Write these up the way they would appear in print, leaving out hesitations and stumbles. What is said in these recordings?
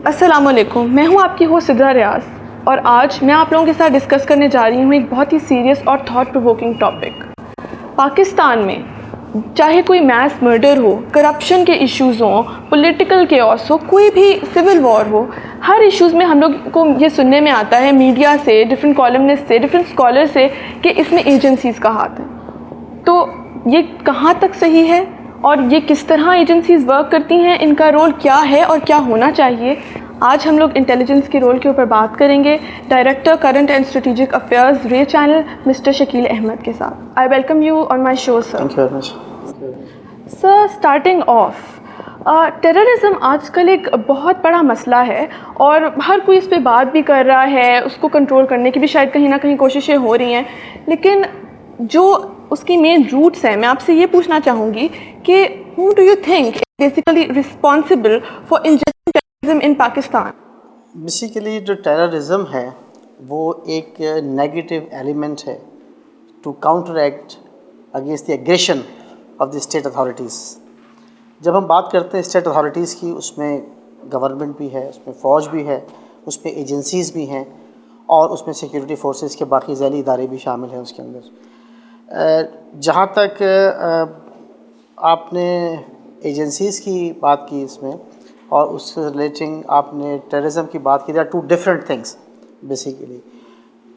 अस्सलामुअलैकुम, मैं हूं आपकी होस्ट सिद्रा रियाज और आज मैं आप लोगों के साथ डिस्कस करने जा रही हूं एक बहुत ही सीरियस और थॉट प्रोवोकिंग टॉपिक। पाकिस्तान में चाहे कोई मैस मर्डर हो, करप्शन के इश्यूज़ हों, पॉलिटिकल केओस हो, कोई भी सिविल वॉर हो, हर इश्यूज़ में हम लोग को ये सुनने में आता है मीडिया से, डिफरेंट कॉलमनिस्ट से, डिफरेंट स्कॉलर से कि इसमें एजेंसीज़ का हाथ है। तो ये कहाँ तक सही है और ये किस तरह एजेंसीज़ वर्क करती हैं, इनका रोल क्या है और क्या होना चाहिए, आज हम लोग इंटेलिजेंस के रोल के ऊपर बात करेंगे director current and strategic affairs रे चैनल मिस्टर शकील अहमद के साथ। I welcome you on my show sir. Thank you very much. Sir, starting of, terrorism आजकल एक बहुत बड़ा मसला है और हर कोई इस पे बात भी कर रहा है, उसको कंट्रोल करने की भी शायद कहीं ना कहीं कोशिशें हो रही हैं, लेकिन जो उसकी मेन रूट्स हैं, मैं आपसे ये पूछना चाहूँगी कि who do you think is basically responsible for injecting terrorism in Pakistan? Basically जो टेररिज्म है वो एक नेगेटिव एलिमेंट है to counteract against the aggression of the state authorities. जब हम बात करते हैं स्टेट अथॉरिटीज़ की, उसमें गवर्नमेंट भी है, उसमें फ़ौज भी है, उसमें एजेंसीज़ भी हैं और उसमें सिक्योरिटी फोर्सेस के बाकी ज़ैली इदारे भी शामिल हैं उसके अंदर। जहाँ तक आपने एजेंसीज़ की बात की इसमें और उससे रिलेटिंग आपने टेररिज्म की बात की, there are two different things. Basically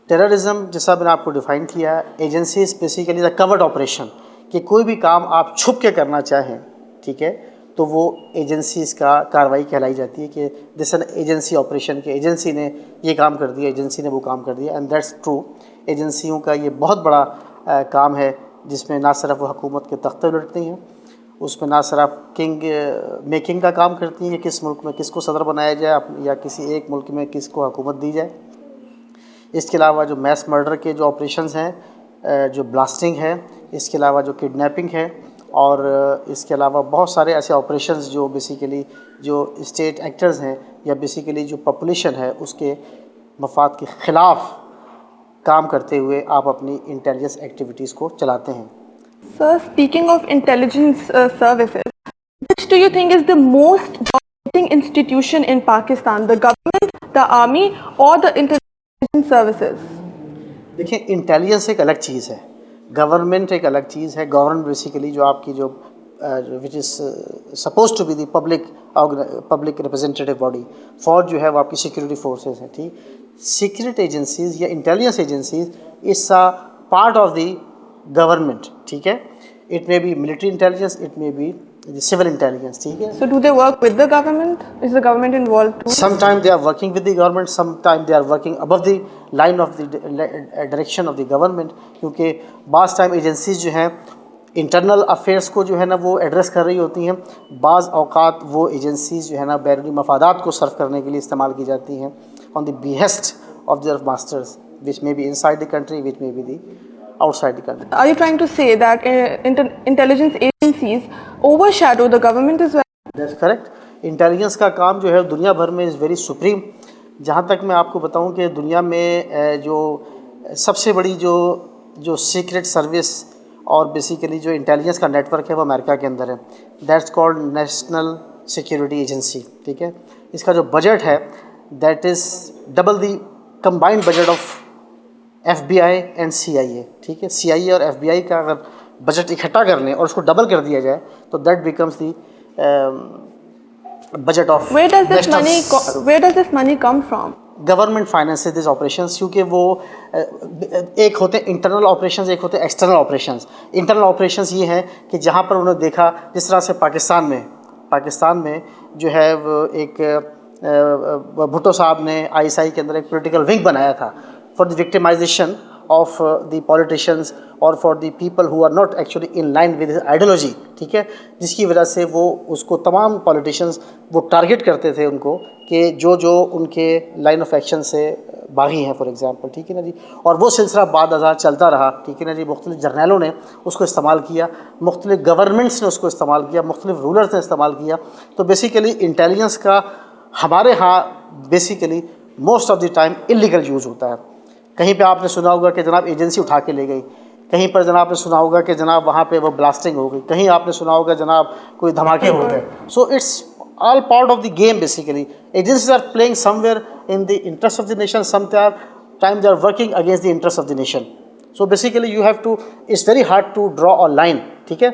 terrorism जैसा मैंने आपको डिफ़ाइन किया, agencies basically the covert operation, कि कोई भी काम आप छुप के करना चाहें, ठीक है, तो वो एजेंसीज़ का कार्रवाई कहलाई जाती है कि दिस एन एजेंसी ऑपरेशन, कि एजेंसी ने ये काम कर दिया, एजेंसी ने वो काम कर दिया। And that's true. एजेंसियों का ये बहुत बड़ा काम है जिसमें ना सिर्फ वो हुकूमत के तख्ते उलटती हैं, उसमें ना सिर्फ किंग मेकिंग का काम करती हैं कि किस मुल्क में किसको सदर बनाया जाए या किसी एक मुल्क में किसको हुकूमत दी जाए। इसके अलावा जो मैस मर्डर के जो ऑपरेशंस हैं, जो ब्लास्टिंग है, इसके अलावा जो किडनैपिंग है और इसके अलावा बहुत सारे ऐसे ऑपरेशंस जो बेसिकली जो स्टेट एक्टर्स हैं या बेसिकली जो पॉपुलेशन है उसके मफाद के ख़िलाफ़ काम करते हुए आप अपनी इंटेलिजेंस एक्टिविटीज़ को चलाते हैं। Sir, speaking of intelligence services, which do you think is the most dominating institution in Pakistan, the government, the army or the intelligence services? देखिए, इंटेलिजेंस एक अलग चीज़ है, गवर्नमेंट एक अलग चीज़ है। गवर्नमेंट बेसिकली जो आपकी जो which is suppose to be the public representative body, फौज जो है वो आपकी सिक्योरिटी फोर्सेस है, ठीक। सीक्रेट एजेंसीज़ या intelligence agencies is a part of the government, ठीक है। It may be military intelligence, it may be civil intelligence, ठीक है। So do they work with the government? Is the government involved too? Sometimes they are working with the government, sometimes they are working above the line of the direction of the government, क्योंकि बाज़ time agencies जो हैं internal affairs को जो है ना वो address कर रही होती हैं, बाज़ औक़ात वो एजेंसीज जो है ना बैरूनी मफादात को सर्व करने के लिए इस्तेमाल की जाती हैं on the behest of their masters, which may be inside the country, which may be the outside the country. Are you trying to say that intelligence agencies overshadow the government as well? That's correct. Intelligence का काम जो है दुनिया भर में is very supreme. जहाँ तक मैं आपको बताऊँ कि दुनिया में जो सबसे बड़ी जो सीक्रेट सर्विस और बेसिकली जो इंटेलिजेंस का नेटवर्क है वो अमेरिका के अंदर है। That's called national security agency, ठीक है। इसका जो बजट है that is double the combined budget of FBI and CIA, ठीक है। CIA और FBI का अगर बजट इकट्ठा कर लें और उसको डबल कर दिया जाए तो that becomes the budget of. Where does this money come from? Government finances this operations, क्योंकि वो एक होते हैं इंटरनल ऑपरेशंस, एक होते हैं एक्सटर्नल ऑपरेशंस। इंटरनल ऑपरेशंस ये हैं कि जहाँ पर उन्होंने देखा, जिस तरह से पाकिस्तान में जो है वो एक भुट्टो साहब ने ISI के अंदर एक पॉलिटिकल विंग बनाया था for the victimization of the politicians or for the people who are not actually in line with his ideology, ठीक है, जिसकी वजह से वो उसको तमाम politicians वो टारगेट करते थे उनको कि जो उनके लाइन ऑफ एक्शन से बागी हैं, फॉर एग्जांपल, ठीक है ना जी। और वो सिलसिला बाद अज़ा चलता रहा, ठीक है ना जी। मुख्तलिफ जर्नैलों ने उसको इस्तेमाल किया, मुख्तलिफ गवर्नमेंट्स ने उसको इस्तेमाल किया, मुख्तलिफ रूलर्स ने इस्तेमाल किया। तो बेसिकली इंटेलिजेंस का हमारे यहाँ basically most of the time illegal use होता है। कहीं पे आपने सुना होगा कि जनाब एजेंसी उठा के ले गई, कहीं पर जनाब आपने सुना होगा कि जनाब वहाँ पे वो ब्लास्टिंग हो गई, कहीं आपने सुना होगा जनाब कोई धमाके हो गए। So it's all part of the game basically. Agencies are playing somewhere in the interest of the nation, sometimes they are working against the interest of the nation. So basically you have to, it's very hard to draw a line. ठीक है,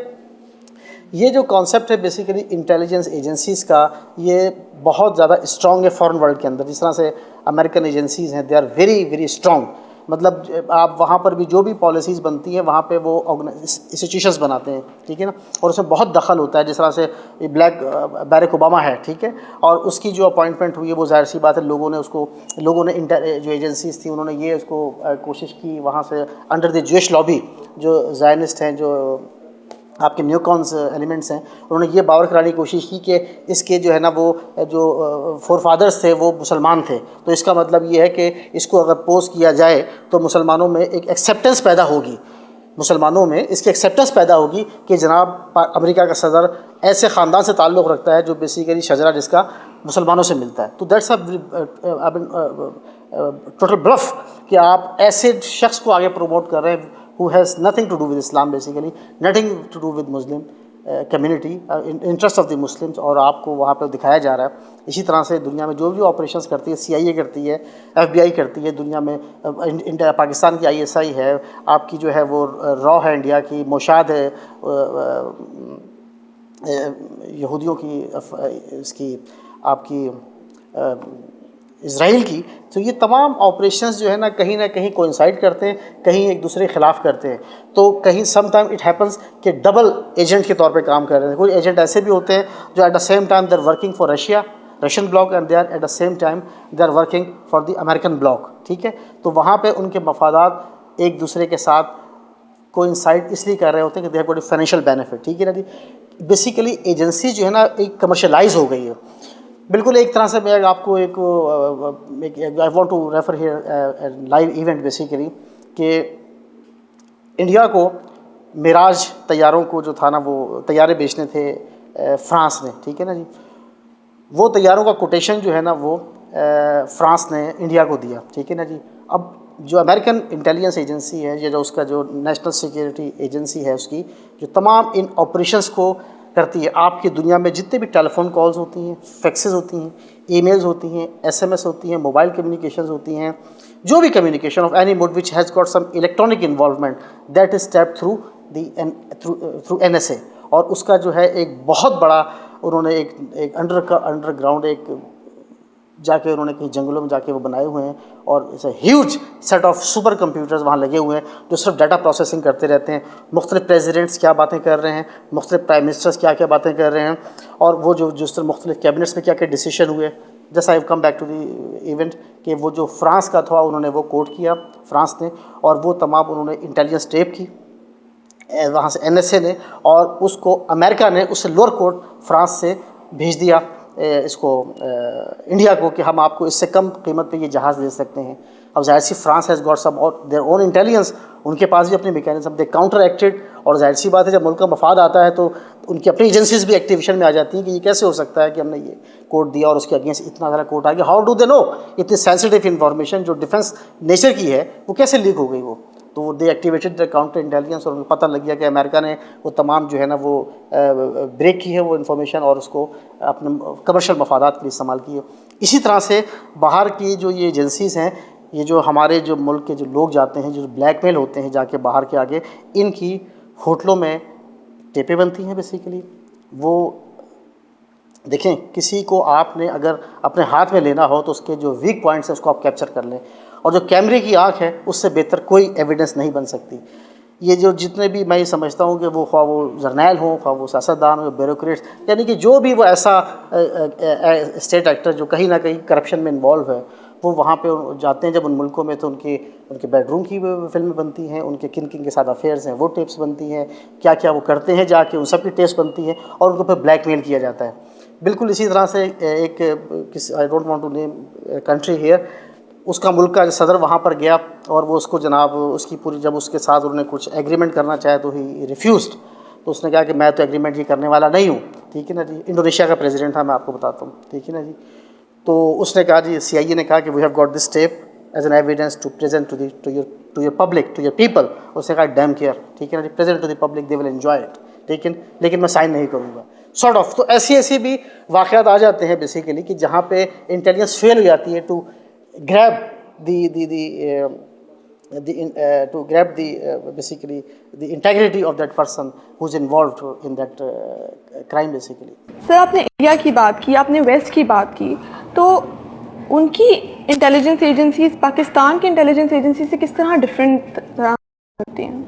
ये जो concept है basically intelligence agencies का, ये बहुत ज़्यादा strong है फॉरेन वर्ल्ड के अंदर. जिस तरह से अमेरिकन एजेंसीज़ हैं, they are very very strong. मतलब आप वहाँ पर भी जो भी पॉलिसीज़ बनती हैं वहाँ पे वो इंस्टीट्यूशंस बनाते हैं, ठीक है ना, और उसमें बहुत दखल होता है. जिस तरह से बैरक ओबामा है, ठीक है, और उसकी जो अपॉइंटमेंट हुई है वो जाहिर सी बात है लोगों ने जो एजेंसीज़ थी उन्होंने ये उसको कोशिश की वहाँ से अंडर द ज्यूइश लॉबी, जो ज़ायनिस्ट हैं, जो आपके न्यूकॉन्स एलिमेंट्स हैं, उन्होंने ये बावर कराने की कोशिश की कि इसके जो है ना वो जो फोर फादर्स थे वो मुसलमान थे, तो इसका मतलब ये है कि इसको अगर पोस्ट किया जाए तो मुसलमानों में एक एक्सेप्टेंस पैदा होगी, मुसलमानों में इसकी एक्सेप्टेंस पैदा होगी कि जनाब अमेरिका का सदर ऐसे ख़ानदान से ताल्लुक़ रखता है जो बेसिकली शजरा जिसका मुसलमानों से मिलता है. तो दैट्स टोटल ब्लफ कि आप ऐसे शख्स को आगे प्रमोट कर रहे हैं who has nothing to do with Islam basically, nothing to do with Muslim community, interest of the Muslims, और आपको वहाँ पर दिखाया जा रहा है. इसी तरह से दुनिया में जो भी ऑपरेशंस करती है, CIA करती है, FBI करती है, दुनिया में इंडिया पाकिस्तान की ISI है, आपकी जो है वो रॉ है इंडिया की, मोशाद है यहूदियों की, इसकी आपकी इज़राइल की. तो ये तमाम ऑपरेशंस जो है ना कहीं कोइंसाइड करते हैं, कहीं एक दूसरे के ख़िलाफ़ करते हैं. तो कहीं सम टाइम इट हैपन्स कि डबल एजेंट के तौर पे काम कर रहे हैं. कोई एजेंट ऐसे भी होते हैं जो at the same time they are working for Russian bloc, and they are at the same time they are working for the American bloc, ठीक है. तो वहाँ पर उनके मफादात एक दूसरे के साथ कोइंसाइड इसलिए कर रहे होते हैं कि they have got financial benefit, ठीक है ना जी. बेसिकली एजेंसी जो है ना एक कमर्शलाइज हो गई है बिल्कुल. एक तरह से मैं आपको I want to refer here live event basically कि इंडिया को मिराज तैयारों को जो था ना वो तैयारे बेचने थे फ्रांस ने, ठीक है ना जी. वो तैयारों का कोटेशन जो है ना वो फ्रांस ने इंडिया को दिया, ठीक है ना जी. अब जो अमेरिकन इंटेलिजेंस एजेंसी है, ये जो उसका जो नेशनल सिक्योरिटी एजेंसी है, उसकी जो तमाम इन ऑपरेशंस को करती है, आपकी दुनिया में जितने भी टेलीफोन कॉल्स होती हैं, फैक्सेस होती हैं, ईमेल्स होती हैं, SMS होती हैं, मोबाइल कम्युनिकेशंस होती हैं, जो भी communication of any mode which has got some electronic involvement, that is tap through NSA. और उसका जो है एक बहुत बड़ा उन्होंने एक अंडरग्राउंड एक जाके उन्होंने कहीं जंगलों में जाके वो बनाए हुए हैं, और it's a huge set of super computers वहाँ लगे हुए हैं जो सिर्फ डाटा प्रोसेसिंग करते रहते हैं. मुख्तलिफ प्रेसिडेंट्स क्या बातें कर रहे हैं, मुख्तलिफ प्राइम मिनिस्टर्स क्या क्या बातें कर रहे हैं, और वो जो जिस तरह मुख्तलिफ कैबिनेट्स में क्या क्या डिसीजन हुए. Just I come back to the event कि वो जो फ्रांस का था उन्होंने वो कोट किया फ्रांस ने, और वो तमाम उन्होंने इंटेलिजेंस टेप की वहाँ से NSA ने, और उसको अमेरिका ने उससे लोअर कोर्ट फ्रांस से भेज दिया इसको इंडिया को कि हम आपको इससे कम कीमत पे ये जहाज़ दे सकते हैं. अब जाहिर सी फ्रांस हैज़ गॉट सम और देयर ओन इंटेलिजेंस, उनके पास भी अपने मैकेनिज्म, दे काउंटर एक्टेड. और जाहिर सी बात है जब मुल्क का मफाद आता है तो उनकी अपनी एजेंसीज भी एक्टिवेशन में आ जाती हैं कि ये कैसे हो सकता है कि हमने ये कोड दिया और उसके अगेंस्ट इतना सारा कोड आ गया. हाउ डू दे नो इतनी सेंसिटिव इन्फॉर्मेशन जो डिफेंस नेचर की है वो कैसे लीक हो गई वो. तो दे एक्टिवेटेड द काउंटर इंटेलिजेंस, और उनको पता लग गया कि अमेरिका ने वो तमाम जो है ना वो ब्रेक की है वो इन्फॉर्मेशन, और उसको अपने कमर्शियल मफादात के लिए इस्तेमाल की है. इसी तरह से बाहर की जो ये एजेंसीज़ हैं, ये जो हमारे जो मुल्क के जो लोग जाते हैं, जो ब्लैकमेल होते हैं जाके बाहर के आगे, इनकी होटलों में टेपें बनती हैं बेसिकली. वो देखें, किसी को आपने अगर अपने हाथ में लेना हो तो उसके जो वीक पॉइंट्स हैं उसको आप कैप्चर कर लें, और जो कैमरे की आँख है उससे बेहतर कोई एविडेंस नहीं बन सकती. ये जो जितने भी मैं ये समझता हूँ कि वो ख्वाह वो जर्नैल हों, ख्वाह वो सियासतदान हो, ब्यूरोक्रेट्स, यानी कि जो भी वो ऐसा स्टेट एक्टर जो कहीं ना कहीं करप्शन में इन्वॉल्व है, वो वहाँ पे जाते हैं जब उन मुल्कों में, तो उनके बेडरूम की फिल्में बनती हैं, उनके किन किन के साथ अफेयर्स हैं वो टेप्स बनती हैं, क्या क्या वो करते हैं जाके उन सब की टेप्स बनती हैं, और उनको फिर ब्लैकमेल किया जाता है. बिल्कुल इसी तरह से I don't want to name country here, उसका मुल्क का सदर वहाँ पर गया और वो उसको जनाब उसकी पूरी, जब उसके साथ उन्होंने कुछ एग्रीमेंट करना चाहे तो ही रिफ्यूज़ड. तो उसने कहा कि मैं तो एग्रीमेंट ही करने वाला नहीं हूँ, ठीक है ना जी. इंडोनेशिया का प्रेसिडेंट था, मैं आपको बताता हूँ, ठीक है ना जी. तो उसने कहा जी, CIA ने कहा कि we have got this tape as an evidence to present to your public, to your people. उसने कहा डैम केयर, ठीक है ना जी, present to the public, they will enjoy it, लेकिन मैं साइन नहीं करूँगा. Sort of. तो ऐसे भी वाक़यात आ जाते हैं बेसिकली कि जहाँ पे इंटेलिजेंस फेल हो जाती है to grab to grab basically the integrity of that person who's involved in that crime basically. Sir आपने इंडिया की बात की, आपने वेस्ट की बात की, तो उनकी इंटेलिजेंस एजेंसीज पाकिस्तान की इंटेलिजेंस एजेंसी से किस तरह डिफरेंट तरह होती हैं?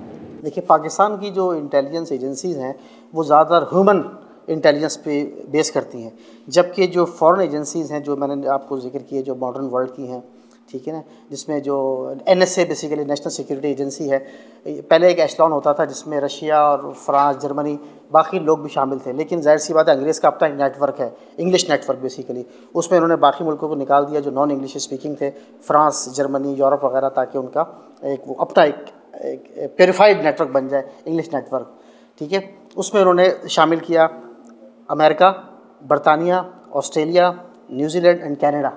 देखिए, पाकिस्तान की जो इंटेलिजेंस एजेंसीज हैं वो ज़्यादातर ह्यूमन इंटेलिजेंस पे बेस करती हैं, जबकि जो फॉरेन एजेंसीज़ हैं जो मैंने आपको जिक्र किए जो मॉडर्न वर्ल्ड की हैं, ठीक है ना, जिसमें जो NSA basically national security agency है, पहले एक एशलॉन होता था जिसमें रशिया और फ्रांस, जर्मनी, बाकी लोग भी शामिल थे, लेकिन जाहिर सी बात है अंग्रेज़ का अपना एक नेटवर्क है, इंग्लिश नेटवर्क बेसिकली, उसमें उन्होंने बाकी मुल्कों को निकाल दिया जो नॉन इंग्लिश स्पीकिंग थे, फ्रांस, जर्मनी, यूरोप वगैरह, ताकि उनका एक वो अपना एक प्योरीफाइड नेटवर्क बन जाए, इंग्लिश नेटवर्क, ठीक है। उसमें उन्होंने शामिल किया अमेरिका, बरतानिया, Australia, New Zealand and Canada,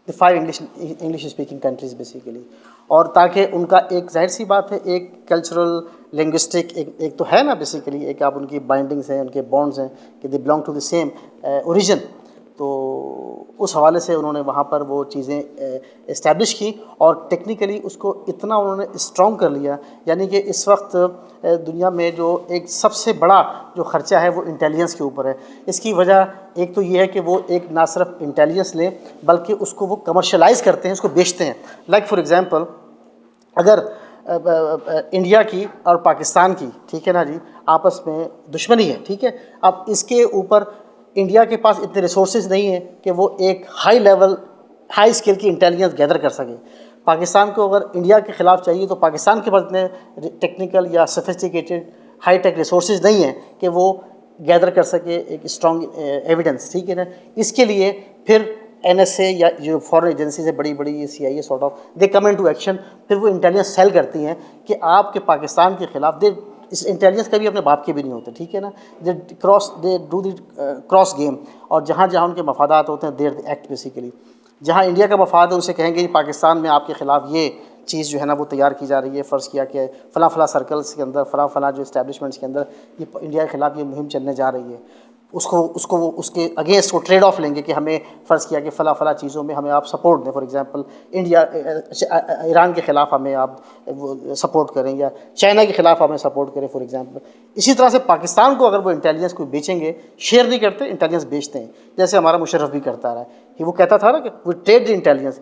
the 5 English speaking countries basically, और ताकि उनका एक जाहिर सी बात है एक कल्चरल लिंग्विस्टिक एक तो है ना बेसिकली, एक आप उनकी बाइंडिंग्स हैं, उनके बॉन्ड्स हैं कि they belong to the same origin, तो उस हवाले से उन्होंने वहाँ पर वो चीज़ें इस्टेब्लिश की और टेक्निकली उसको इतना उन्होंने स्ट्रॉन्ग कर लिया, यानी कि इस वक्त दुनिया में जो एक सबसे बड़ा जो ख़र्चा है वो इंटेलिजेंस के ऊपर है। इसकी वजह एक तो ये है कि वो एक ना सिर्फ इंटेलिजेंस ले बल्कि उसको वो कमर्शलाइज़ करते हैं, उसको बेचते हैं। लाइक फॉर एग्ज़ाम्पल, अगर इंडिया की और पाकिस्तान की, ठीक है ना जी, आपस में दुश्मनी है, ठीक है, अब इसके ऊपर इंडिया के पास इतने रिसोर्सेज नहीं है कि वो एक हाई लेवल हाई स्केल की इंटेलिजेंस गैदर कर सके। पाकिस्तान को अगर इंडिया के ख़िलाफ़ चाहिए तो पाकिस्तान के पास इतने टेक्निकल या सोफिस्टिकेटेड हाई टेक रिसोर्सेज नहीं है कि वो गैदर कर सके एक स्ट्रॉन्ग एविडेंस, ठीक है ना। इसके लिए फिर NSA या जो फॉरेन एजेंसीज है बड़ी बड़ी, CIA sort of, they come in to action, फिर वो इंटेलिजेंस सेल करती हैं कि आपके पाकिस्तान के ख़िलाफ़ दे इस इंटेलिजेंस कभी अपने बाप के भी नहीं होते, ठीक है ना, they do the cross game, और जहाँ जहाँ उनके मफादात होते हैं देर एक्ट बेसिकली। जहाँ इंडिया का मफाद है उनसे कहेंगे पाकिस्तान में आपके ख़िलाफ़ ये चीज़ जो है ना वो तैयार की जा रही है, फ़र्ज़ किया कि फ़लाँ सर्कल्स के अंदर, फ़लाँ जो इस्टेब्लिशमेंट्स के अंदर ये इंडिया के ख़िलाफ़ ये मुहिम चलने जा रही है, उसको उसके अगेंस्ट वो ट्रेड ऑफ लेंगे कि हमें फ़र्ज़ किया कि फ़लाँ चीज़ों में हमें आप सपोर्ट दें, फॉर एग्जांपल इंडिया ईरान के ख़िलाफ़ हमें आप सपोर्ट करें या चाइना के ख़िलाफ़ हमें सपोर्ट करें फॉर एग्जांपल। इसी तरह से पाकिस्तान को अगर वो इंटेलिजेंस को बेचेंगे, शेयर नहीं करते, इंटेलिजेंस बेचते हैं, जैसे हमारा मुशर्रफ भी करता रहा है कि वो कहता था ना कि we trade the intelligence,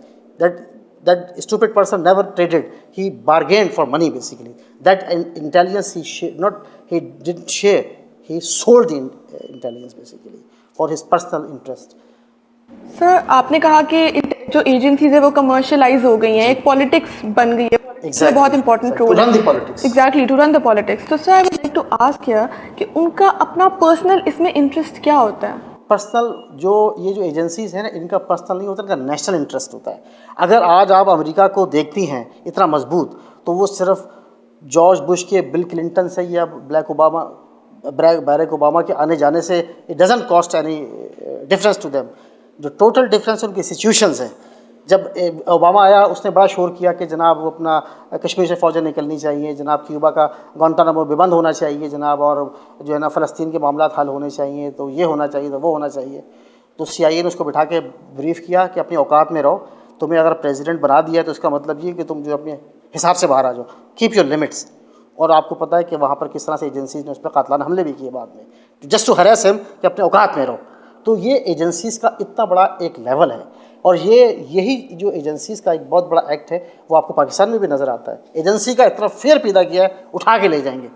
that stupid person never traded, he bargained for money basically, that intelligence he didn't share, he sold the intelligence basically for his personal interest. Sir आपने कहा कि जो एजेंसीज है वो कमर्शलाइज हो गई हैं, एक पॉलिटिक्स बन गई है, Exactly. बहुत important role To run the politics. Exactly to run the politics. तो sir I would like to ask here कि उनका अपना पर्सनल इसमें इंटरेस्ट क्या होता है? पर्सनल ये जो एजेंसीज़ हैं ना, इनका पर्सनल नहीं होता, इनका नेशनल इंटरेस्ट होता है। अगर आज आप अमेरिका को देखती हैं इतना मजबूत, तो वो सिर्फ जॉर्ज बुश के, बिल क्लिंटन से या बैरक ओबामा के आने जाने से it doesn't cost any difference to them. जो टोटल डिफरेंस उनकी सिचुएशंस हैं। जब ओबामा आया उसने बड़ा शोर किया कि जनाब वो अपना कश्मीर से फ़ौजें निकलनी चाहिए, जनाब क्यूबा का गुआंटानामो भी बंद होना चाहिए जनाब, और जो है ना फ़लस्तीन के मामला हल होने चाहिए, तो ये होना चाहिए, तो वो होना चाहिए। तो CIA ने उसको बिठा के ब्रीफ किया कि अपनी औकात में रहो, तुम्हें अगर प्रेसिडेंट बना दिया तो इसका मतलब ये कि तुम जो अपने हिसाब से बाहर आ जाओ, कीप योर लिमिट्स। और आपको पता है कि वहाँ पर किस तरह से एजेंसीज़ ने उस पर कातलाना हमले भी किए बाद में, जस्ट टू हरास हिम कि अपने औकात में रहो। तो ये एजेंसीज़ का इतना बड़ा एक लेवल है, और यही जो एजेंसीज़ का एक बहुत बड़ा एक्ट है वो आपको पाकिस्तान में भी नज़र आता है। एजेंसी का इतना फेयर पैदा किया है, उठा के ले जाएंगे।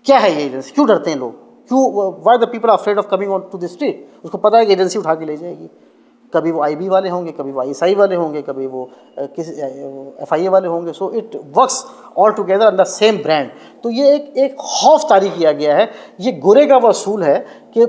क्या है ये एजेंसी? क्यों डरते हैं लोग? क्यों why the people are afraid of coming on to the street? उसको पता है कि एजेंसी उठा के ले जाएगी। कभी वो IB वाले होंगे, कभी वो ISI वाले होंगे, कभी वो किसी FIA वाले होंगे। So it works all together under same brand. तो ये एक खौफ तारी किया गया है। ये गुरे का वो असूल है कि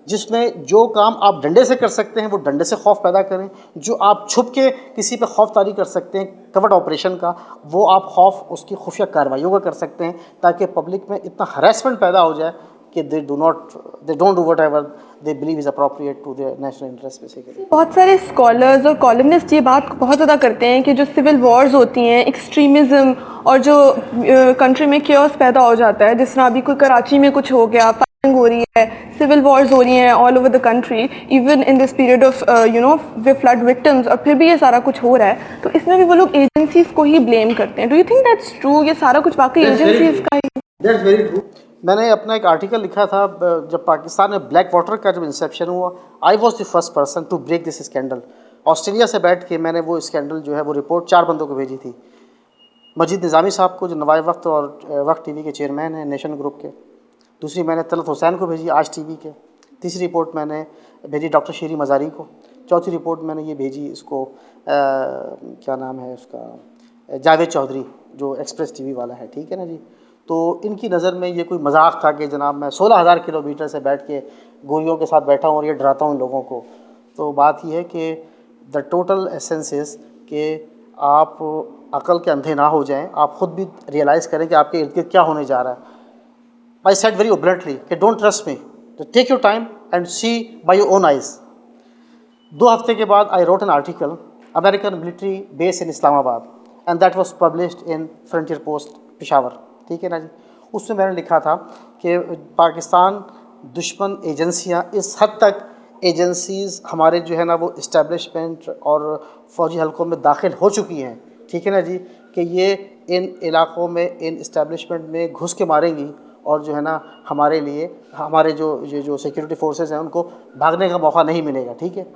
जिसमें जो काम आप डंडे से कर सकते हैं वो डंडे से खौफ पैदा करें, जो आप छुप के किसी पे खौफ तारी कर सकते हैं कवर्ड ऑपरेशन का, वो आप खौफ उसकी खुफिया कार्रवाइयों का कर सकते हैं, ताकि पब्लिक में इतना हरासमेंट पैदा हो जाए कि they don't do whatever they believe is appropriate to their national interest basically. बहुत सारे स्कॉलर्स और कॉलमनिस्ट ये बात बहुत ज़्यादा करते हैं कि जो सिविल वॉर्स होती हैं, एक्सट्रीमिज़म और जो कंट्री में क्योस पैदा हो जाता है, जिस तरह अभी कोई कराची में कुछ हो गया, हो रही है, सिविल वॉर्स हो रही हैं all over the country, even in this period of way flood victims, और फिर भी ये सारा कुछ हो रहा है, तो इसमें भी वो लोग एजेंसीज को ही ब्लेम करते हैं. Do you think that's true? ये सारा कुछ वाकई एजेंसीज का ही? That's very true. मैंने अपना एक आर्टिकल लिखा था जब पाकिस्तान में ब्लैक वाटर का जब इंसेप्शन हुआ, I was the first person to break this scandal. Australia से बैठ के मैंने वो स्कैंडल जो है वो रिपोर्ट 4 बंदों को भेजी थी. मजीद निज़ामी साहब को, जो नवाए वक्त और वक्त टीवी के चेयरमैन हैं नेशन ग्रुप के. दूसरी मैंने तलत हुसैन को भेजी, आज टीवी के. तीसरी रिपोर्ट मैंने भेजी डॉक्टर शीरी मज़ारी को. चौथी रिपोर्ट मैंने ये भेजी इसको क्या नाम है उसका, जावेद चौधरी, जो एक्सप्रेस टीवी वाला है, ठीक है ना जी. तो इनकी नज़र में ये कोई मजाक था कि जनाब मैं 16,000 किलोमीटर से बैठ के गोरियों के साथ बैठा हूँ और ये डराता हूँ लोगों को. तो बात ये है कि द टोटल एसेंस इज़ कि आप अकल के अंधे ना हो जाएं, आप ख़ुद भी रियलाइज़ करें कि आपके इर्द गिर्द क्या होने जा रहा है. आई सेड वेरी ओबलेंटली कि don't trust me, take your time and see by your own eyes. 2 हफ्ते के बाद I wrote an article, American military base in Islamabad, and that was published in Frontier Post Peshawar, ठीक है ना जी. उसमें मैंने लिखा था कि पाकिस्तान दुश्मन एजेंसियां इस हद तक एजेंसीज़ हमारे जो है ना वो इस्टेब्लिशमेंट और फ़ौजी हलकों में दाखिल हो चुकी हैं, ठीक है ना जी, कि ये इन इलाक़ों में इन इस्टेब्लिशमेंट में घुस के मारेंगी और जो है ना हमारे लिए हमारे जो सिक्योरिटी फोर्सेस हैं उनको भागने का मौका नहीं मिलेगा, ठीक है.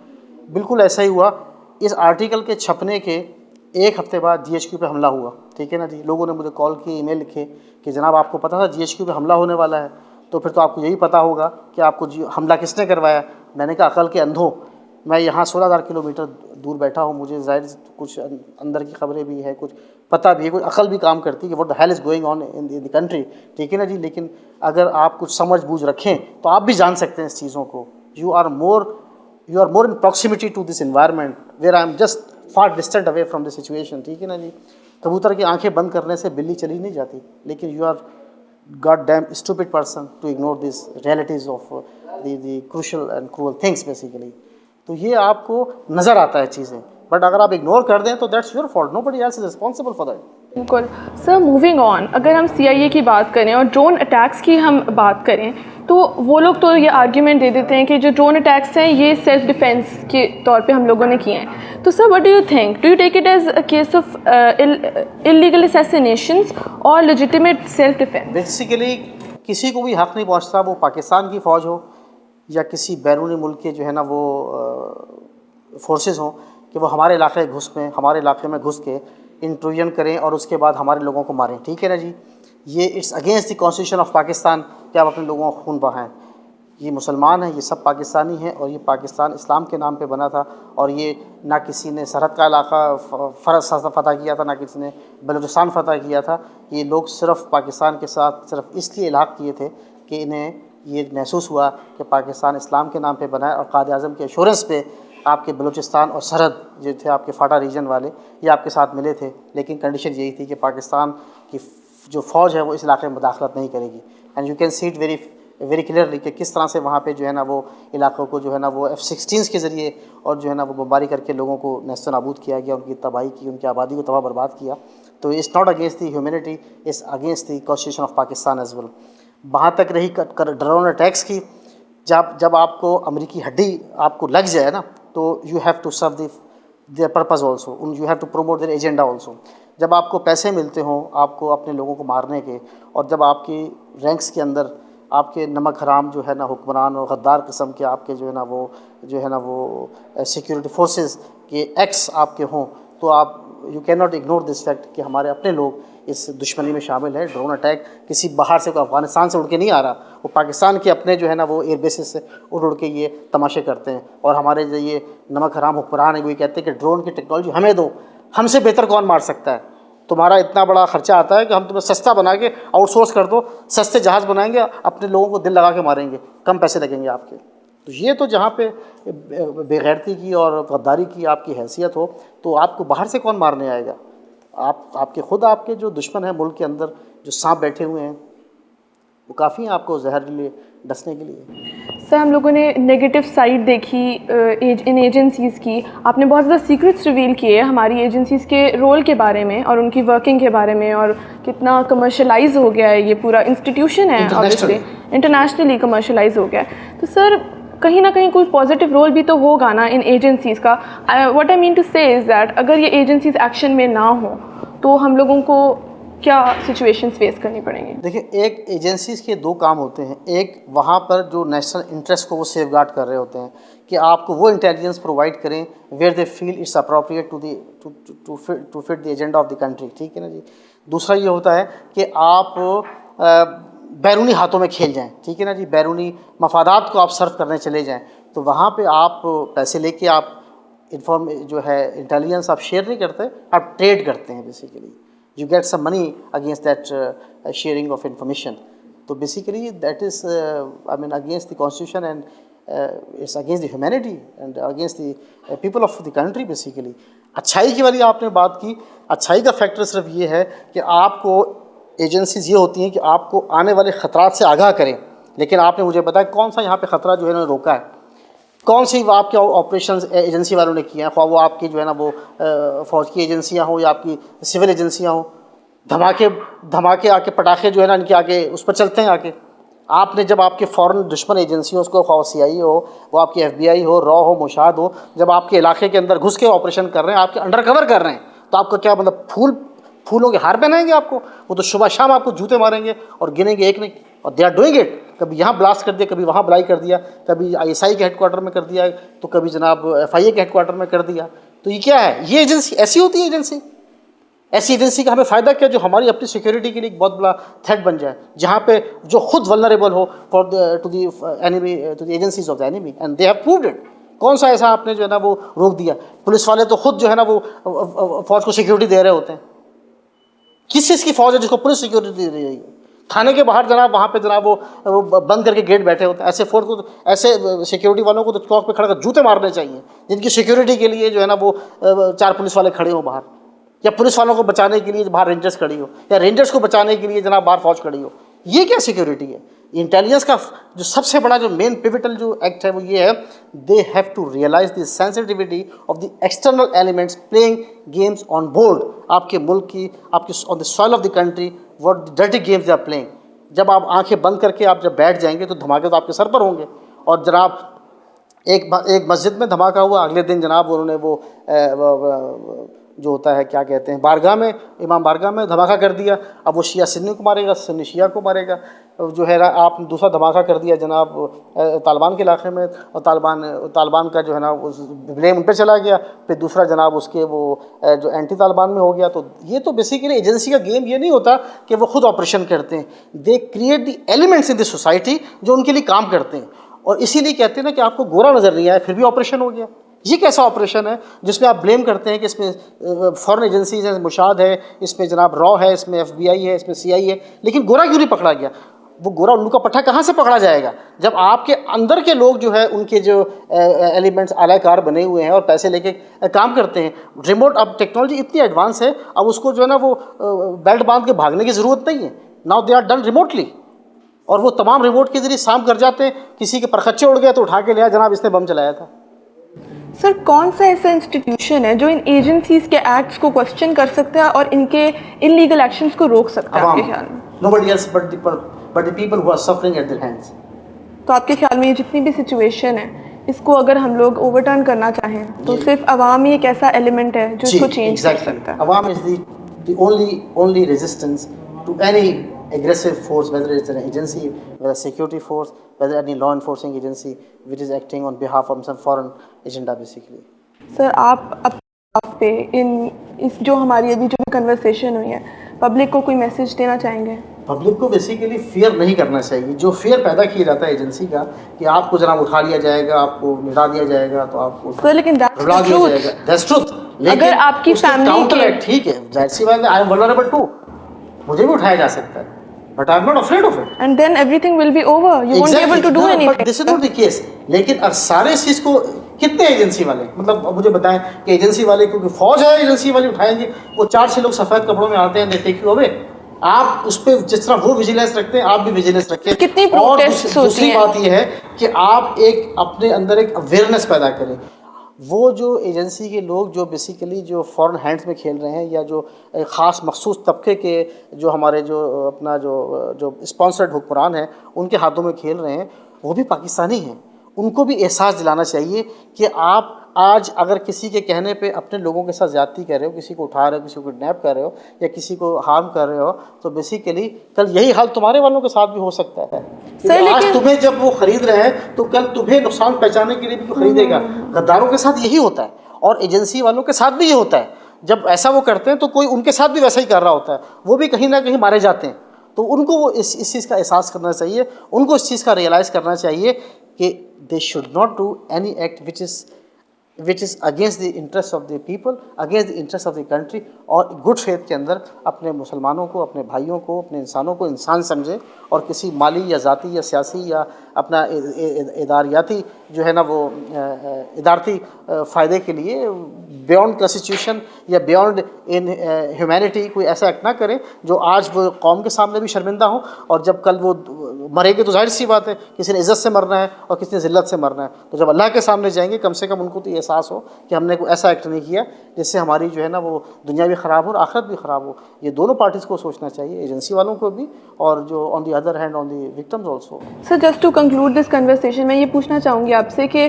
बिल्कुल ऐसा ही हुआ. इस आर्टिकल के छपने के 1 हफ्ते बाद GHQ पे हमला हुआ, ठीक है ना जी. लोगों ने मुझे कॉल किए, ईमेल लिखे कि जनाब आपको पता था GHQ पे हमला होने वाला है, तो फिर तो आपको यही पता होगा कि आपको हमला किसने करवाया. मैंने कहा अकल के अंधों, मैं यहाँ 16,000 किलोमीटर दूर बैठा हूँ, मुझे ज़ाहिर कुछ अंदर की खबरें भी है, कुछ पता भी है, कुछ अकल भी काम करती है कि what the hell is going on in the country, ठीक है ना जी. लेकिन अगर आप कुछ समझ बूझ रखें तो आप भी जान सकते हैं इस चीज़ों को. You are more in proximity to this environment where I am just far distant away from the situation, ठीक है ना जी. कबूतर की आंखें बंद करने से बिल्ली चली नहीं जाती, लेकिन you are god damn stupid person to ignore this realities of the crucial and cruel things basically. तो ये आपको नज़र आता है चीज़ें, बट अगर आप इग्नोर कर दें तो that's your fault, nobody else is responsible for that. बिल्कुल सर. मूविंग ऑन, अगर हम CIA की बात करें और ड्रोन अटैक्स की हम बात करें, तो वो लोग तो ये आर्ग्यूमेंट दे देते हैं कि जो ड्रोन अटैक्स हैं ये सेल्फ डिफेंस के तौर पे हम लोगों ने किए हैं. तो sir what do you think, do you take it as a case of illegal assassinations और लेजिटिमेट सेल्फ डिफेंस? बेसिकली किसी को भी हक़ नहीं पहुंचता, वो पाकिस्तान की फ़ौज हो या किसी बैरूनी मुल्क के जो है ना वो फोर्सेस हों, कि वो हमारे इलाके हमारे इलाके में घुस के इंट्रूजन करें और उसके बाद हमारे लोगों को मारें, ठीक है ना जी. ये it's against the constitution of Pakistan कि आप अपने लोगों को खून बहाएं. ये मुसलमान हैं, ये सब पाकिस्तानी हैं, और ये पाकिस्तान इस्लाम के नाम पे बना था, और ये ना किसी ने सरहद का इलाका फ़तह किया था, ना किसी ने बलूचिस्तान फ़तह किया था. ये लोग सिर्फ़ पाकिस्तान के साथ सिर्फ इसलिए इलाक़ किए थे कि इन्हें ये महसूस हुआ कि पाकिस्तान इस्लाम के नाम पे बना है, और क़ायद आज़म के एश्योरेंस पे आपके बलूचिस्तान और सरहद जो थे आपके फाटा रीजन वाले ये आपके साथ मिले थे. लेकिन कंडीशन यही थी कि पाकिस्तान की जो फ़ौज है वो इस इलाके में मुदाखलत नहीं करेगी. And you can see it very clearly कि किस तरह से वहाँ पे जो है ना वो इलाक़ों को जो है ना वो F-16 के ज़रिए और जो है ना वो बमबारी करके लोगों को नेस्त नाबूद किया गया, उनकी तबाही की, उनकी आबादी को तबाह बर्बाद किया. तो it's not against the humanity, it's against the constitution of Pakistan as well. वहाँ तक रही ड्रोन अटैक्स की, जब आपको अमरीकी हड्डी आपको लग जाए ना, तो you have to serve their purpose also, you have to promote their agenda also. जब आपको पैसे मिलते हों आपको अपने लोगों को मारने के, और जब आपकी रैंक्स के अंदर आपके नमक हराम जो है ना हुक्मरान और गद्दार किस्म के आपके जो है ना वो सिक्योरिटी फोर्सेस के एक्स आपके हों, तो आप you can not ignore this fact कि हमारे अपने लोग इस दुश्मनी में शामिल है. ड्रोन अटैक किसी बाहर से, कोई अफ़गानिस्तान से उड़ के नहीं आ रहा, वो पाकिस्तान के अपने जो है ना वो एयर बेसिस से उड़ के ये तमाशे करते हैं. और हमारे जो ये नमक हराम हुक्मरान है वो ये कहते हैं कि ड्रोन की टेक्नोलॉजी हमें दो, हमसे बेहतर कौन मार सकता है. तुम्हारा इतना बड़ा ख़र्चा आता है कि हम तुम्हें सस्ता बना के आउटसोर्स कर दो, सस्ते जहाज़ बनाएंगे, अपने लोगों को दिल लगा के मारेंगे, कम पैसे लगेंगे आपके. तो ये तो जहाँ पे बेगैरती की और गद्दारी की आपकी हैसियत हो, तो आपको बाहर से कौन मारने आएगा. आपके ख़ुद आपके जो दुश्मन हैं मुल्क के अंदर, जो सांप बैठे हुए हैं, वो काफ़ी हैं आपको जहर के लिए, डसने के लिए. सर हम लोगों ने नेगेटिव साइड देखी इन एजेंसीज़ की. आपने बहुत ज़्यादा सीक्रेट्स रिवील किए हमारी एजेंसीज़ के रोल के बारे में और उनकी वर्किंग के बारे में, और कितना कमर्शलाइज हो गया है ये पूरा इंस्टीट्यूशन है ऑब्वियसली. इंटरनेशनली कमर्शलाइज हो गया है। तो सर कहीं ना कहीं कोई पॉजिटिव रोल भी तो होगा ना इन एजेंसीज़ का। व्हाट आई मीन टू से इज़ दैट अगर ये एजेंसीज़ एक्शन में ना हो तो हम लोगों को क्या सिचुएशंस फेस करनी पड़ेंगी? देखिए, एक एजेंसीज़ के दो काम होते हैं। एक वहाँ पर जो नेशनल इंटरेस्ट को वो सेफगार्ड कर रहे होते हैं कि आपको वो इंटेलिजेंस प्रोवाइड करें where they feel it's appropriate to fit the agenda of the country, ठीक है ना जी। दूसरा ये होता है कि आप बैरूनी हाथों में खेल जाएं, ठीक है ना जी, बैरूनी मफादात को आप सर्व करने चले जाएं, तो वहाँ पे आप पैसे लेके आप जो है इंटेलिजेंस आप शेयर नहीं करते, आप ट्रेड करते हैं basically. You get some money against that sharing of information. So basically that is against the constitution and it's against the humanity and against the people of the country basically. अच्छाई की वाली आपने बात की। अच्छाई का फैक्टर सिर्फ ये है कि आपको एजेंसीज ये होती हैं कि आपको आने वाले ख़तरात से आगाह करें, लेकिन आपने मुझे बताया कौन सा यहाँ पे ख़तरा जो है इन्होंने रोका है, कौन सी आपके ऑपरेशंस एजेंसी वालों ने किए हैं, ख्वाह वो आपकी जो है ना वो फ़ौज की एजेंसियाँ हों या आपकी सिविल एजेंसियाँ हों। धमाके आके पटाखे जो है ना इनके आगे उस पर चलते हैं आके। आपने जब आपके फ़ौरन दुश्मन एजेंसी हो, उसको ख्वाह CIA हो, वो आपकी FBI हो, रॉ हो, मोशाद हो, जब आपके इलाके के अंदर घुस के ऑपरेशन कर रहे हैं, आपके अंडर कवर कर रहे हैं, तो आपका क्या मतलब फूलों के हार पहनाएंगे आपको? वो तो सुबह शाम आपको जूते मारेंगे और गिनेंगे एक नहीं। और दे आर डूइंग इट। कभी यहाँ ब्लास्ट कर दिया, कभी वहाँ ब्लाई कर दिया, कभी ISI के हेडक्वार्टर में कर दिया, तो कभी जनाब FIA के हेडक्वार्टर में कर दिया। तो ये क्या है? ये एजेंसी ऐसी होती है एजेंसी। ऐसी एजेंसी का हमें फ़ायदा क्या, जो हमारी अपनी सिक्योरिटी के लिए एक बहुत बड़ा थ्रेट बन जाए, जहाँ पे जो खुद वल्नरेबल हो for to the enemy, to the agencies of the enemy, and they have proved it. कौन सा ऐसा आपने जो है ना वो रोक दिया? पुलिस वाले तो खुद जो है ना वो फौज को सिक्योरिटी दे रहे होते हैं। किस चीज़ की फ़ौज है जिसको पुलिस सिक्योरिटी दे रही है? थाने के बाहर जनाब वहाँ पे जनाब वो बंद करके गेट बैठे होते हैं। ऐसे फौज को, ऐसे सिक्योरिटी वालों को तो चौक पे खड़ा कर जूते मारने चाहिए, जिनकी सिक्योरिटी के लिए जो है ना वो 4 पुलिस वाले खड़े हो बाहर, या पुलिस वालों को बचाने के लिए बाहर रेंजर्स खड़ी हो, या रेंजर्स को बचाने के लिए जनाब बाहर फौज खड़ी हो। ये क्या सिक्योरिटी है? इंटेलिजेंस का जो सबसे बड़ा जो मेन पिविटल जो एक्ट है वो ये है, they have to realise the sensitivity of the external elements playing games on board. आपके मुल्क की, आपके on the soil of the country, what dirty games they are playing. जब आप आंखें बंद करके आप जब बैठ जाएंगे तो धमाके तो आपके सर पर होंगे। और जनाब एक मस्जिद में धमाका हुआ, अगले दिन जनाब उन्होंने वो जो होता है क्या कहते हैं, बारगाह में, इमाम बारगाह में धमाका कर दिया। अब वो शिया सुन्नी को मारेगा, सुन्नी शिया को मारेगा। जो है आप दूसरा धमाका कर दिया जनाब तालिबान के इलाके में, और तालिबान का जो है ना ब्लेम उन पर चला गया। फिर दूसरा जनाब उसके वो जो एंटी तालिबान में हो गया। तो ये तो बेसिकली एजेंसी का गेम ये नहीं होता कि वो खुद ऑपरेशन करते हैं, they create the elements in the society जो उनके लिए काम करते हैं। और इसीलिए कहते हैं ना कि आपको गोरा नज़र नहीं आया फिर भी ऑपरेशन हो गया। ये कैसा ऑपरेशन है जिसमें आप ब्लेम करते हैं कि इसमें फॉरेन एजेंसीज हैं, मुशाद है, इसमें जनाब रॉ है, इसमें FBI है, इसमें CI है, लेकिन गोरा क्यों नहीं पकड़ा गया? वो गोरा उल्लू का पट्टा कहाँ से पकड़ा जाएगा जब आपके अंदर के लोग जो है उनके जो एलिमेंट्स आलाकार बने हुए हैं और पैसे लेके काम करते हैं। रिमोट, अब टेक्नोलॉजी इतनी एडवांस है, अब उसको जो है ना वो बेल्ट बांध के भागने की ज़रूरत नहीं है। Now they are done remotely, और वो तमाम रिमोट के जरिए साम कर जाते हैं। किसी के परखच्चे उड़ गए तो उठा के लिया, जनाब इसने बम चलाया था। सर कौन सा ऐसा इंस्टीट्यूशन है जो इन एजेंसीज के एक्ट्स को क्वेश्चन कर सकता है और इनके इलीगल एक्शंस को रोक सकता है आपके ख्याल में? Nobody else but the people who are suffering at their hands. तो आपके ख्याल में ये जितनी भी सिचुएशन है, इसको अगर हम लोग ओवरटर्न करना चाहें तो सिर्फ अवाम ही एक ऐसा एलिमेंट है जो इसको चेंज कर सकता है? अवाम is the only resistance to any aggressive force, whether it's an agency, whether a security force, whether any law enforcing agency which is acting on behalf of some foreign agenda basically. Sir आप पे इस जो हमारी अभी जो conversation हुई है, public को कोई मैसेज देना चाहेंगे? पब्लिक को बेसिकली फियर नहीं करना चाहिए। जो फियर पैदा किया जाता है एजेंसी का कि आपको जनाब उठा लिया जाएगा, आपको मिटा दिया जाएगा, तो आपको सर लेकिन रुला दिया जाएगा, दैट्स ट्रूथ। अगर आपकी फैमिली के, ठीक है, जाहिर सी बात है, आई एम वल्नरेबल टू, मुझे भी उठाया जा सकता है, but I am not afraid of it. And then everything will be over. You won't be able to do anything. But this is not the case. लेकिन अब सारे इस चीज़ को कितने एजेंसी वाले, मतलब मुझे बताएं कि एजेंसी वाले, क्योंकि फौज है, एजेंसी वाले उठाएंगे, वो 4-6 लोग सफ़ेद कपड़ों में आते हैं, देते क्यों अबे आप उस पर जिस तरह वो विजिलेंस रखते हैं आप भी विजिलेंस रखें। कितनी और दूसरी बात यह है कि आप एक अपने अंदर एक अवेयरनेस पैदा करें। वो जो एजेंसी के लोग जो बेसिकली जो फॉरेन हैंड्स में खेल रहे हैं, या जो ख़ास मखसूस तबके के जो हमारे जो अपना जो स्पॉन्सर्ड हुक्मरान हैं उनके हाथों में खेल रहे हैं, वो भी पाकिस्तानी हैं। उनको भी एहसास दिलाना चाहिए कि आप आज अगर किसी के कहने पे अपने लोगों के साथ ज़्यादती कर रहे हो, किसी को उठा रहे हो, किसी को किडनैप कर रहे हो, या किसी को हार्म कर रहे हो, तो बेसिकली कल यही हाल तुम्हारे वालों के साथ भी हो सकता है। आज तुम्हें जब वो ख़रीद रहे हैं तो कल तुम्हें नुकसान पहुँचाने के लिए भी कोई ख़रीदेगा। गद्दारों के साथ यही होता है और एजेंसी वालों के साथ भी ये होता है। जब ऐसा वो करते हैं तो कोई उनके साथ भी वैसा ही कर रहा होता है, वो भी कहीं ना कहीं मारे जाते हैं। तो उनको वो इस चीज़ का एहसास करना चाहिए, उनको इस चीज़ का रियलाइज़ करना चाहिए कि they should not do any act which is against the interests of the people, against the interests of the country, और गुड फेथ के अंदर अपने मुसलमानों को, अपने भाइयों को, अपने इंसानों को इंसान समझे, और किसी माली या ज़ाती या सियासी या अपना इदारियाती जो है ना वो इदारती फ़ायदे के लिए बियॉन्ड कॉन्स्टिट्यूशन या बियॉन्ड इन ह्यूमैनिटी कोई ऐसा एक्ट ना करें जो आज वो कौम के सामने भी शर्मिंदा हो, और जब कल वो मरेंगे तो जाहिर सी बात है किसी ने इज़्ज़त से मरना है और किसी ने ज़िल्लत से मरना है। तो जब अल्लाह के सामने जाएंगे कम से कम उनको तो ये एहसास हो कि हमने कोई ऐसा एक्ट नहीं किया जिससे हमारी जो है ना वो दुनिया भी ख़राब हो और आखिरत भी ख़राब हो। ये दोनों पार्टीज़ को सोचना चाहिए, एजेंसी वालों को भी और जो on the other hand on the victims also. Sir, just to conclude this conversation, मैं ये पूछना चाहूँगी आपसे कि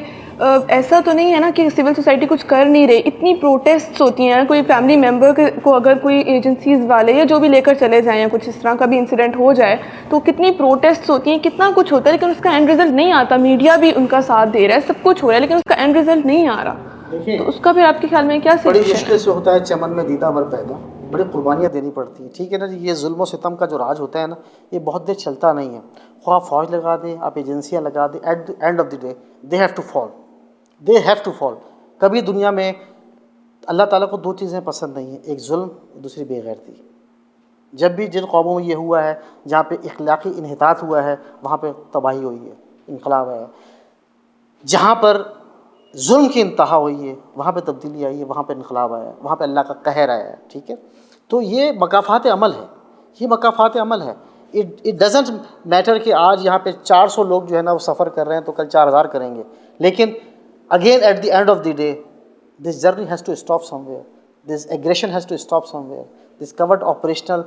ऐसा तो नहीं है ना कि सिविल सोसाइटी कुछ कर नहीं रही? इतनी प्रोटेस्ट्स होती हैं, कोई फैमिली मेम्बर को अगर कोई एजेंसीज़ वाले या जो भी लेकर चले जाएँ या कुछ इस तरह का भी इंसिडेंट हो जाए तो कितनी प्रोटेस्ट्स होती हैं, कितना कुछ होता है, लेकिन उसका एंड रिजल्ट नहीं आता। मीडिया भी उनका साथ दे रहा है, सब कुछ हो रहा है, लेकिन उसका एंड रिजल्ट नहीं आ रहा। तो उसका फिर आपके ख्याल में क्या बड़ी मुश्किल से होता है चमन में दीदा अमर पैदा, बड़ी कुर्बानियाँ देनी पड़ती हैं, ठीक है ना जी। ये जुल्म और सितम का जो राज होता है ना, ये बहुत देर चलता नहीं है। ख्वाह फ़ौज लगा दें, आप एजेंसियाँ लगा दें, at the end of the day they have to fall, they have to fall. कभी दुनिया में अल्लाह ताला को दो चीज़ें पसंद नहीं हैं, एक जुल्म, दूसरी बेगैरती। जब भी जिन कौमों में ये हुआ है जहाँ पे इखलाकी इन्हितात हुआ है वहाँ पे तबाही हुई है, इनकलाब है। जहाँ पर जुल्म की इंतहा हुई है वहाँ पे तब्दीली आई है, वहाँ पे इनकलाब आया है, वहाँ पे अल्लाह का कहर आया है, ठीक है। तो ये मकाफ़ात अमल है, ये मकाफ़ात अमल है। इट डजेंट मैटर कि आज यहाँ पे 400 लोग जो है ना वो सफ़र कर रहे हैं तो कल 4000 करेंगे, लेकिन again at the end of the day this journey has to stop somewhere, this aggression has to stop somewhere, this covert operational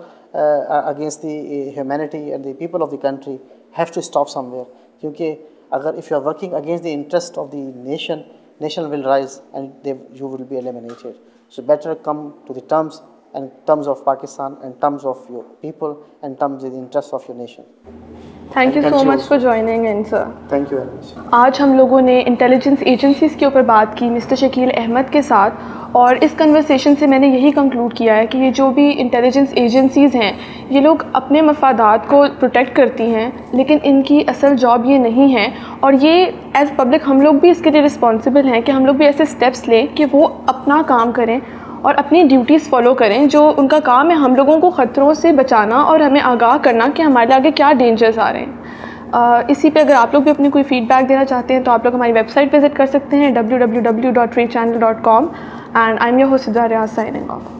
against the humanity and the people of the country have to stop somewhere. क्योंकि अगर if you are working against the interest of the nation, nation will rise and you will be eliminated. So better come to the terms and terms of Pakistan and terms of your people and terms of the interests of your nation. Thank you so much for joining in, sir. Thank you very much. आज हम लोगों ने intelligence agencies के ऊपर बात की mister Shakeel Ahmad के साथ, और इस कन्वर्सेशन से मैंने यही कंक्लूड किया है कि ये जो भी इंटेलिजेंस एजेंसीज़ हैं ये लोग अपने मफादात को प्रोटेक्ट करती हैं, लेकिन इनकी असल जॉब ये नहीं है। और ये एज़ पब्लिक हम लोग भी इसके लिए रिस्पॉन्सिबल हैं कि हम लोग भी ऐसे स्टेप्स लें कि वो अपना काम करें और अपनी ड्यूटीज़ फॉलो करें। जो उनका काम है हम लोगों को ख़तरों से बचाना और हमें आगाह करना कि हमारे आगे क्या डेंजर्स आ रहे हैं। इसी पे अगर आप लोग भी अपनी कोई फ़ीडबैक देना चाहते हैं तो आप लोग हमारी वेबसाइट विज़िट कर सकते हैं www.raychannel.com, and I'm your host Sidharya signing off.